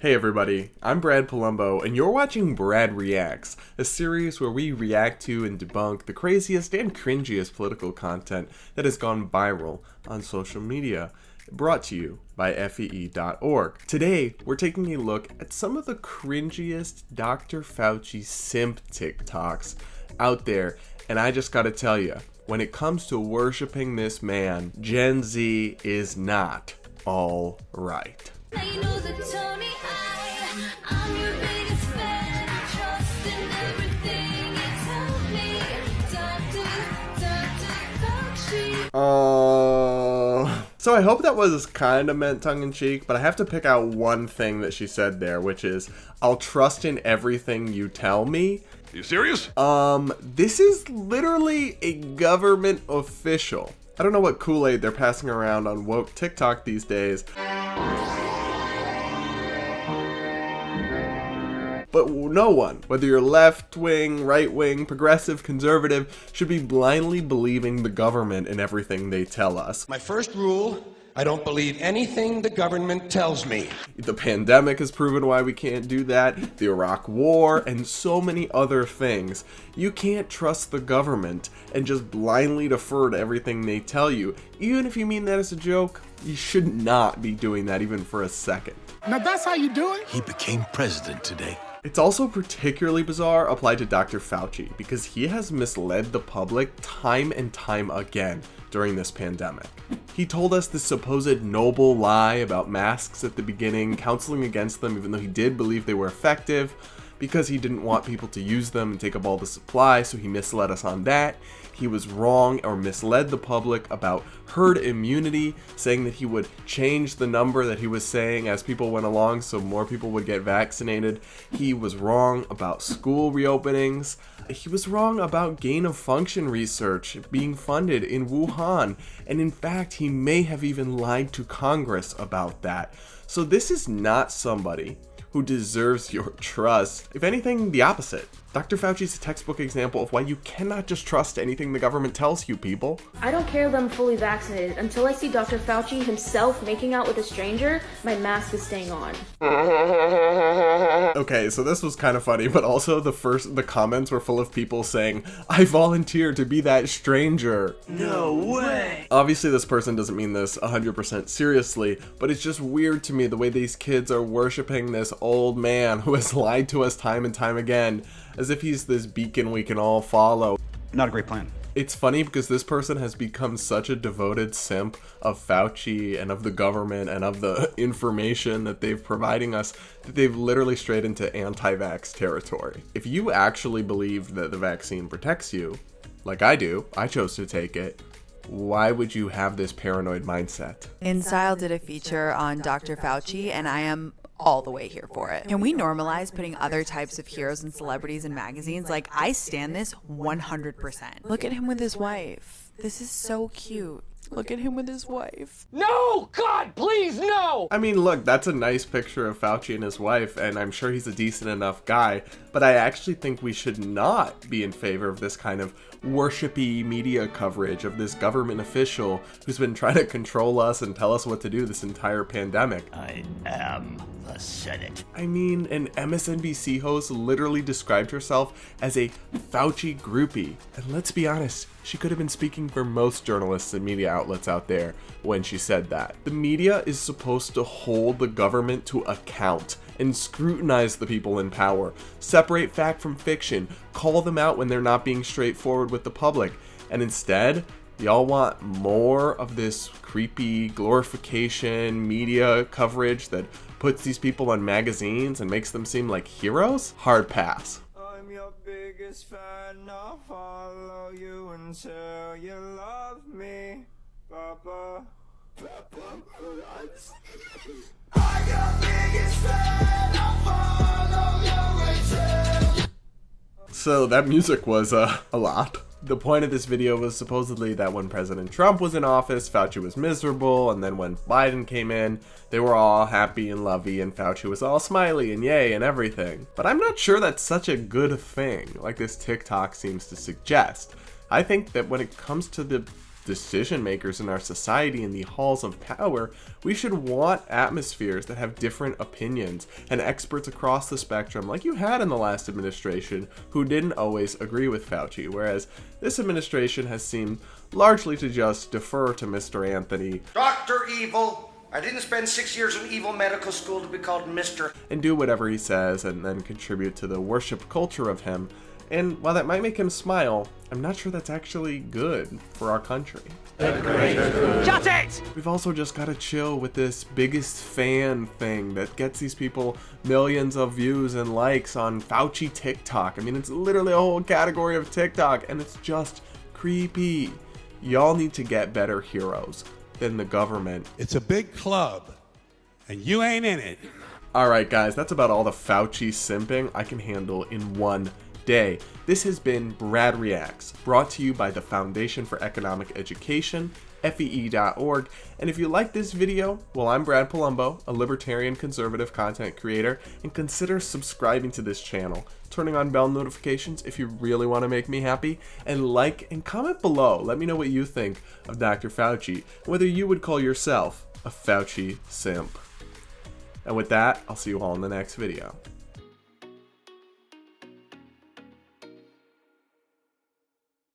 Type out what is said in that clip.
Hey everybody, I'm Brad Polumbo, and you're watching Brad Reacts, a series where we react to and debunk the craziest and cringiest political content that has gone viral on social media, brought to you by FEE.org. Today, we're taking a look at some of the cringiest Dr. Fauci simp TikToks out there, and I just gotta tell you, when it comes to worshiping this man, Gen Z is not all right. So I hope that was kind of meant tongue-in-cheek, but I have to pick out one thing that she said there, which is, I'll trust in everything you tell me. Are you serious? This is literally a government official. I don't know what Kool-Aid they're passing around on woke TikTok these days. But no one, whether you're left-wing, right-wing, progressive, conservative, should be blindly believing the government and everything they tell us. My first rule, I don't believe anything the government tells me. The pandemic has proven why we can't do that, the Iraq War, and so many other things. You can't trust the government and just blindly defer to everything they tell you. Even if you mean that as a joke, you should not be doing that even for a second. Now that's how you do it? He became president today. It's also particularly bizarre applied to Dr. Fauci because he has misled the public time and time again during this pandemic. He told us this supposed noble lie about masks at the beginning, counseling against them even though he did believe they were effective because he didn't want people to use them and take up all the supply, so he misled us on that. He was wrong or misled the public about herd immunity, saying that he would change the number that he was saying as people went along so more people would get vaccinated. He was wrong about school reopenings. He was wrong about gain of function research being funded in Wuhan. And in fact, he may have even lied to Congress about that. So this is not somebody who deserves your trust. If anything, the opposite. Dr. Fauci is a textbook example of why you cannot just trust anything the government tells you, people. I don't care that I'm fully vaccinated. Until I see Dr. Fauci himself making out with a stranger, my mask is staying on. Okay, so this was kind of funny, but also the comments were full of people saying, I volunteer to be that stranger. No way. Obviously, this person doesn't mean this 100% seriously, but it's just weird to me the way these kids are worshiping this old man who has lied to us time and time again, as if he's this beacon we can all follow. Not a great plan. It's funny because this person has become such a devoted simp of Fauci and of the government and of the information that they've providing us that they've literally strayed into anti-vax territory. If you actually believed that the vaccine protects you, like I do, I chose to take it, why would you have this paranoid mindset? InStyle did a feature on Dr. Fauci, and I am all the way here for it. Can we normalize putting other types of heroes and celebrities in magazines? Like, I stand this 100%. Look at him with his wife. This is so cute. Look at him with his wife. No! God, please, no! I mean, look, that's a nice picture of Fauci and his wife, and I'm sure he's a decent enough guy, but I actually think we should not be in favor of this kind of worshipy media coverage of this government official who's been trying to control us and tell us what to do this entire pandemic. I am the Senate. I mean, an MSNBC host literally described herself as a Fauci groupie, and let's be honest, she could have been speaking for most journalists and media outlets out there when she said that. The media is supposed to hold the government to account and scrutinize the people in power, separate fact from fiction, call them out when they're not being straightforward with the public, and instead, y'all want more of this creepy glorification media coverage that puts these people on magazines and makes them seem like heroes? Hard pass. I'm your biggest fan, I'll follow you until you love me, Papa. I'm your biggest fan, I'll follow you until. So that music was a lot. The point of this video was supposedly that when President Trump was in office, Fauci was miserable, and then when Biden came in, they were all happy and lovey, and Fauci was all smiley and yay and everything. But I'm not sure that's such a good thing, like this TikTok seems to suggest. I think that when it comes to the decision makers in our society in the halls of power, we should want atmospheres that have different opinions and experts across the spectrum like you had in the last administration who didn't always agree with Fauci, whereas this administration has seemed largely to just defer to Mr. Anthony. Dr. Evil. I didn't spend 6 years in evil medical school to be called Mr. And do whatever he says and then contribute to the worship culture of him. And while that might make him smile, I'm not sure that's actually good for our country. Shut it! We've also just got to chill with this biggest fan thing that gets these people millions of views and likes on Fauci TikTok. I mean, it's literally a whole category of TikTok, and it's just creepy. Y'all need to get better heroes than the government. It's a big club, and you ain't in it. Alright guys, that's about all the Fauci simping I can handle in one day. This has been Brad Reacts, brought to you by the Foundation for Economic Education, FEE.org. And if you like this video, well, I'm Brad Polumbo, a libertarian conservative content creator, and consider subscribing to this channel, turning on bell notifications if you really want to make me happy, and like and comment below. Let me know what you think of Dr. Fauci, and whether you would call yourself a Fauci simp. And with that, I'll see you all in the next video.